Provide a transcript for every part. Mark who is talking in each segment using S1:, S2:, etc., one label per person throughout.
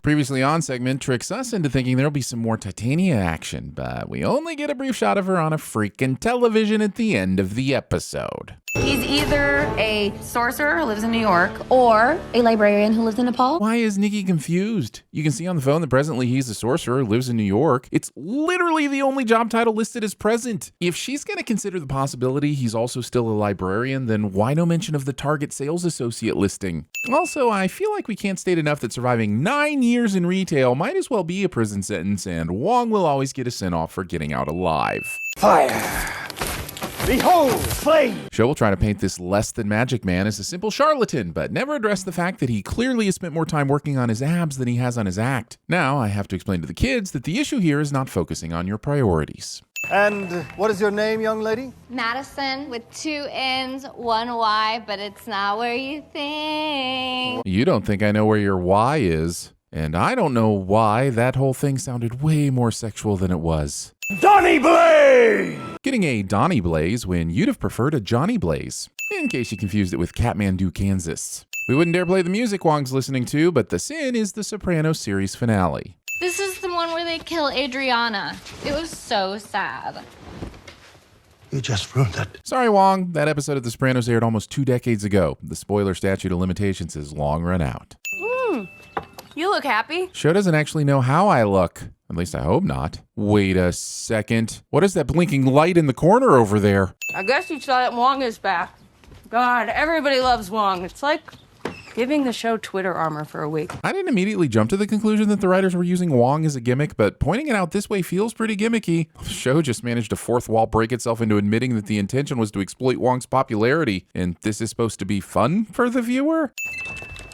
S1: Previously on segment tricks us into thinking there'll be some more Titania action, but we only get a brief shot of her on a freaking television at the end of the episode.
S2: He's either a sorcerer who lives in New York or a librarian who lives in Nepal.
S1: Why is Nikki confused? You can see on the phone that presently he's a sorcerer who lives in New York. It's literally the only job title listed as present. If she's going to consider the possibility he's also still a librarian, then why no mention of the Target sales associate listing? Also, I feel like we can't state enough that surviving 9 years in retail might as well be a prison sentence, and Wong will always get a send-off for getting out alive.
S3: Fire! Behold, flame!
S1: Show will try to paint this less-than-magic man as a simple charlatan, but never address the fact that he clearly has spent more time working on his abs than he has on his act. Now, I have to explain to the kids that the issue here is not focusing on your priorities.
S3: And what is your name, young lady?
S4: Madison with 2 N's, 1 Y, but it's not where you think.
S1: You don't think I know where your Y is, and I don't know why that whole thing sounded way more sexual than it was.
S3: Donny Blaze!
S1: Getting a Donny Blaze when you'd have preferred a Johnny Blaze, in case you confused it with Kathmandu, Kansas. We wouldn't dare play the music Wong's listening to, but the sin is the Sopranos series finale.
S4: This is the one where they kill Adriana. It was so sad.
S3: You just ruined it.
S1: Sorry, Wong. That episode of The Sopranos aired almost 2 decades ago. The spoiler statute of limitations has long run out.
S2: You look happy.
S1: Show doesn't actually know how I look. At least I hope not. Wait a second. What is that blinking light in the corner over there?
S2: I guess you saw that Wong is back. God, everybody loves Wong. It's like giving the show Twitter armor for a week.
S1: I didn't immediately jump to the conclusion that the writers were using Wong as a gimmick, but pointing it out this way feels pretty gimmicky. The show just managed to fourth wall break itself into admitting that the intention was to exploit Wong's popularity, and this is supposed to be fun for the viewer?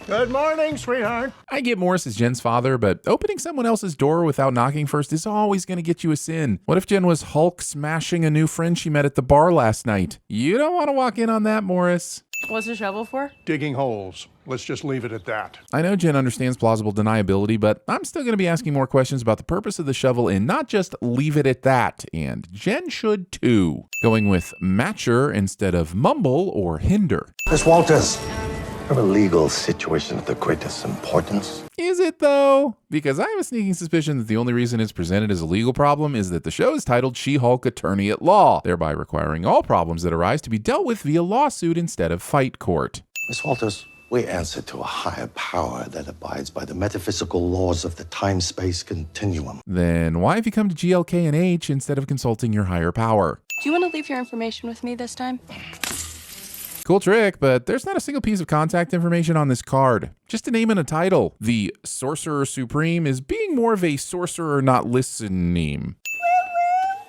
S3: Good morning, sweetheart.
S1: I get Morris as Jen's father, but opening someone else's door without knocking first is always going to get you a sin. What if Jen was Hulk smashing a new friend she met at the bar last night? You don't want to walk in on that, Morris.
S2: What's the shovel for?
S5: Digging holes. Let's just leave it at that.
S1: I know Jen understands plausible deniability, but I'm still going to be asking more questions about the purpose of the shovel and not just leave it at that. And Jen should too. Going with matcher instead of mumble or hinder.
S3: Miss Walters, we have a legal situation of the greatest importance.
S1: Is it though? Because I have a sneaking suspicion that the only reason it's presented as a legal problem is that the show is titled She-Hulk Attorney at Law, thereby requiring all problems that arise to be dealt with via lawsuit instead of fight court.
S3: Miss Walters, we answer to a higher power that abides by the metaphysical laws of the time-space continuum.
S1: Then why have you come to GLK and H instead of consulting your higher power?
S2: Do you want to leave your information with me this time?
S1: Cool trick, but there's not a single piece of contact information on this card. Just a name and a title. The Sorcerer Supreme is being more of a sorcerer not listening.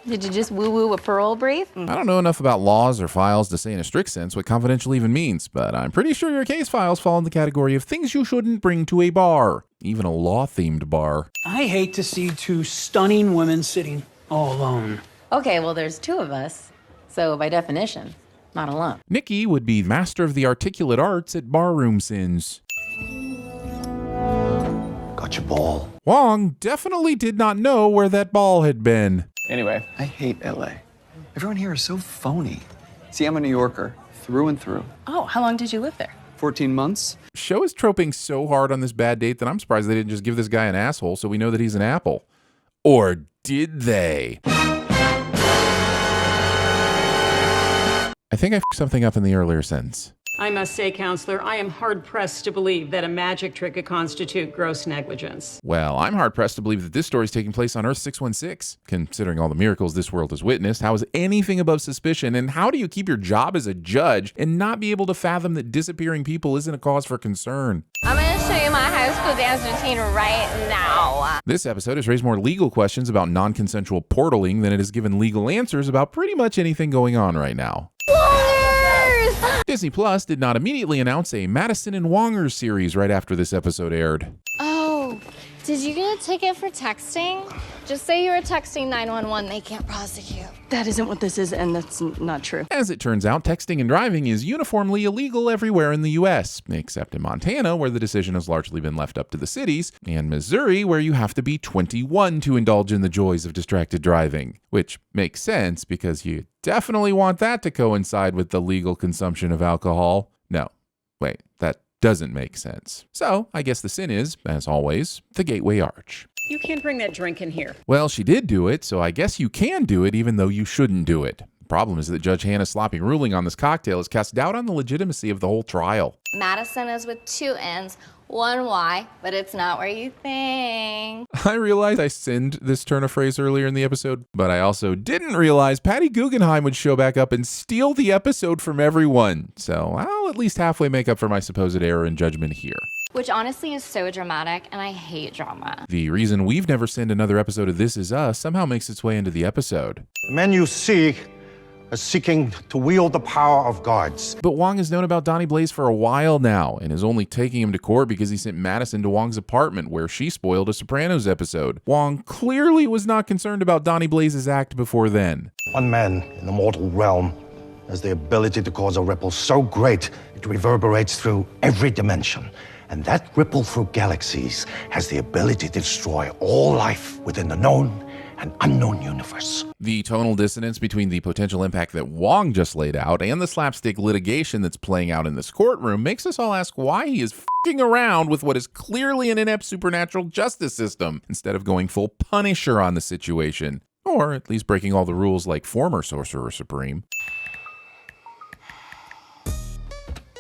S4: Did you just woo-woo a parole brief?
S1: I don't know enough about laws or files to say in a strict sense what confidential even means, but I'm pretty sure your case files fall in the category of things you shouldn't bring to a bar, even a law-themed bar.
S6: I hate to see 2 stunning women sitting all alone.
S7: Okay, well, there's 2 of us, so by definition, not alone.
S1: Nikki would be master of the articulate arts at barroom sins.
S3: Got your ball.
S1: Wong definitely did not know where that ball had been.
S8: Anyway, I hate LA. Everyone here is so phony. See, I'm a New Yorker, through and through.
S2: Oh, how long did you live there?
S8: 14 months.
S1: Show is troping so hard on this bad date that I'm surprised they didn't just give this guy an asshole so we know that he's an apple. Or did they? I think I f***ed something up in the earlier sentence.
S9: I must say, Counselor, I am hard-pressed to believe that a magic trick could constitute gross negligence.
S1: Well, I'm hard-pressed to believe that this story is taking place on Earth 616. Considering all the miracles this world has witnessed, how is anything above suspicion, and how do you keep your job as a judge and not be able to fathom that disappearing people isn't a cause for concern?
S4: I'm going to show you my high school dance routine right now.
S1: This episode has raised more legal questions about non-consensual portaling than it has given legal answers about pretty much anything going on right now. Disney Plus did not immediately announce a Madison and Wongers series right after this episode aired.
S4: Oh, did you get a ticket for texting? Just say you were texting 911, they can't prosecute.
S2: That isn't what this is, and that's not true.
S1: As it turns out, texting and driving is uniformly illegal everywhere in the U.S., except in Montana, where the decision has largely been left up to the cities, and Missouri, where you have to be 21 to indulge in the joys of distracted driving. Which makes sense, because you definitely want that to coincide with the legal consumption of alcohol. No, wait, that doesn't make sense. So I guess the sin is, as always, the gateway arch.
S9: You can't bring that drink in here.
S1: Well, she did do it, so I guess you can do it even though you shouldn't do it. The problem is that Judge Hannah's sloppy ruling on this cocktail has cast doubt on the legitimacy of the whole trial.
S4: Madison is with 2 N's, 1 Y, but it's not where you think.
S1: I realized I sinned this turn of phrase earlier in the episode, but I also didn't realize Patty Guggenheim would show back up and steal the episode from everyone. So I'll at least halfway make up for my supposed error in judgment here.
S4: Which honestly is so dramatic, and I hate drama.
S1: The reason we've never sinned another episode of This Is Us somehow makes its way into the episode.
S3: The men you see are seeking to wield the power of gods.
S1: But Wong has known about Donny Blaze for a while now and is only taking him to court because he sent Madison to Wong's apartment where she spoiled a Sopranos episode. Wong clearly was not concerned about Donny Blaze's act before then.
S3: One man in the mortal realm has the ability to cause a ripple so great it reverberates through every dimension. And that ripple through galaxies has the ability to destroy all life within the known and unknown universe.
S1: The tonal dissonance between the potential impact that Wong just laid out and the slapstick litigation that's playing out in this courtroom makes us all ask why he is f***ing around with what is clearly an inept supernatural justice system instead of going full Punisher on the situation, or at least breaking all the rules like former Sorcerer Supreme.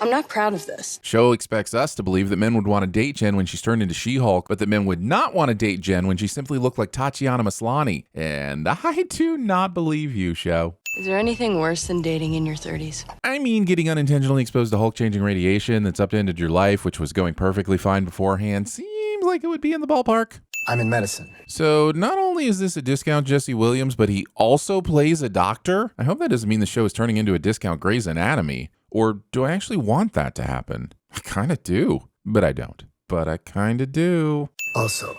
S2: I'm not proud of this.
S1: Show expects us to believe that men would want to date Jen when she's turned into She-Hulk, but that men would not want to date Jen when she simply looked like Tatiana Maslany. And I do not believe you, show.
S2: Is there anything worse than dating in your 30s?
S1: I mean, getting unintentionally exposed to Hulk-changing radiation that's upended your life, which was going perfectly fine beforehand, seems like it would be in the ballpark.
S10: I'm in medicine.
S1: So not only is this a discount Jesse Williams, but he also plays a doctor? I hope that doesn't mean the show is turning into a discount Grey's Anatomy. Or do I actually want that to happen? I kind of do, but I don't. But I kind of do.
S10: Also,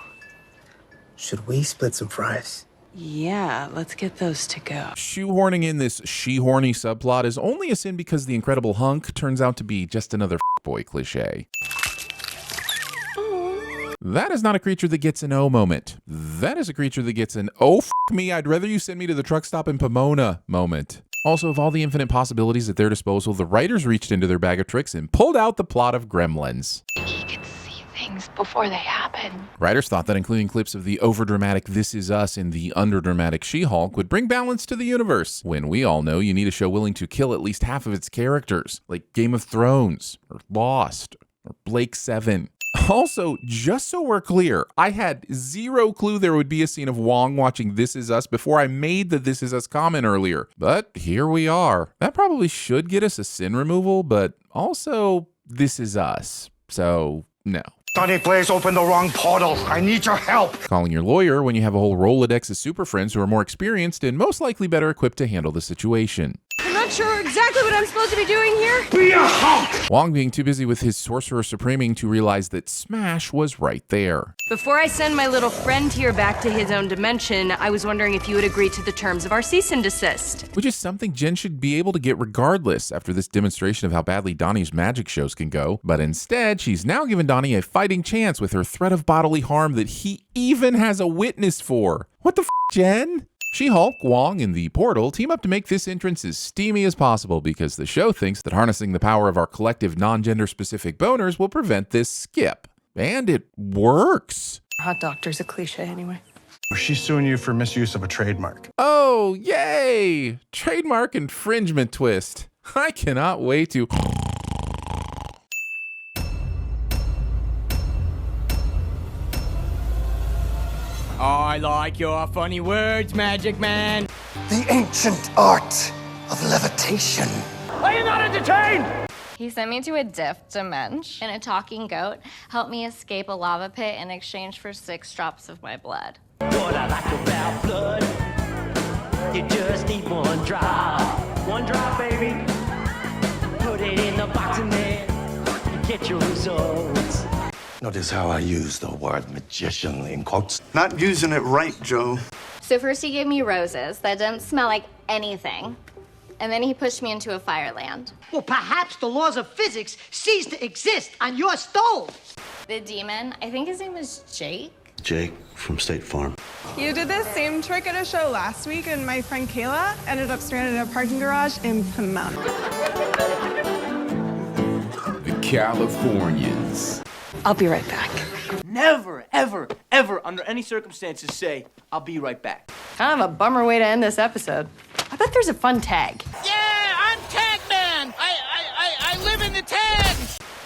S10: should we split some fries?
S2: Yeah, let's get those to go.
S1: Shoehorning in this she-horny subplot is only a sin because the Incredible Hunk turns out to be just another boy cliche. That is not a creature that gets an oh moment. That is a creature that gets an oh f me, I'd rather you send me to the truck stop in Pomona moment. Also, of all the infinite possibilities at their disposal, the writers reached into their bag of tricks and pulled out the plot of Gremlins.
S4: He can see things before they happen.
S1: Writers thought that including clips of the overdramatic This Is Us and the underdramatic She-Hulk would bring balance to the universe, when we all know you need a show willing to kill at least half of its characters, like Game of Thrones, or Lost, or Blake 7. Also, just so we're clear, I had zero clue there would be a scene of Wong watching This Is Us before I made the This Is Us comment earlier. But here we are. That probably should get us a sin removal, but also This Is Us. So, no.
S3: Donny Blaze opened the wrong portal. I need your help.
S1: Calling your lawyer when you have a whole Rolodex of super friends who are more experienced and most likely better equipped to handle the situation.
S2: I'm not sure exactly what I'm supposed to be doing here.
S3: Be a Hulk!
S1: Wong being too busy with his Sorcerer Supreming to realize that Smash was right there.
S2: Before I send my little friend here back to his own dimension, I was wondering if you would agree to the terms of our cease and desist.
S1: Which is something Jen should be able to get regardless after this demonstration of how badly Donnie's magic shows can go. But instead, she's now given Donnie a fighting chance with her threat of bodily harm that he even has a witness for. What the f, Jen? She-Hulk, Wong, and the Portal team up to make this entrance as steamy as possible because the show thinks that harnessing the power of our collective non-gender specific boners will prevent this skip. And it works.
S2: Hot doctor's a cliche anyway.
S5: She's suing you for misuse of a trademark.
S1: Oh, yay! Trademark infringement twist. I cannot wait to...
S11: I like your funny words, Magic Man.
S10: The ancient art of levitation.
S11: Are you not entertained?
S4: He sent me to a diff dimension, and a talking goat helped me escape a lava pit in exchange for 6 drops of my blood.
S11: What I like about blood, you just need one drop. One drop, baby. Put it in the box and then you get your results.
S3: Notice how I use the word magician in quotes.
S5: Not using it right, Joe.
S4: So first he gave me roses that didn't smell like anything. And then he pushed me into a fireland.
S12: Well, perhaps the laws of physics cease to exist on your stove.
S4: The demon, I think his name was Jake.
S13: Jake from State Farm.
S14: You did this same trick at a show last week, and my friend Kayla ended up stranded in a parking garage in Pomona.
S1: The
S15: Californians.
S12: I'll be right back.
S16: Never, ever, ever, under any circumstances, say, I'll be right back.
S2: Kind of a bummer way to end this episode. I bet there's a fun tag.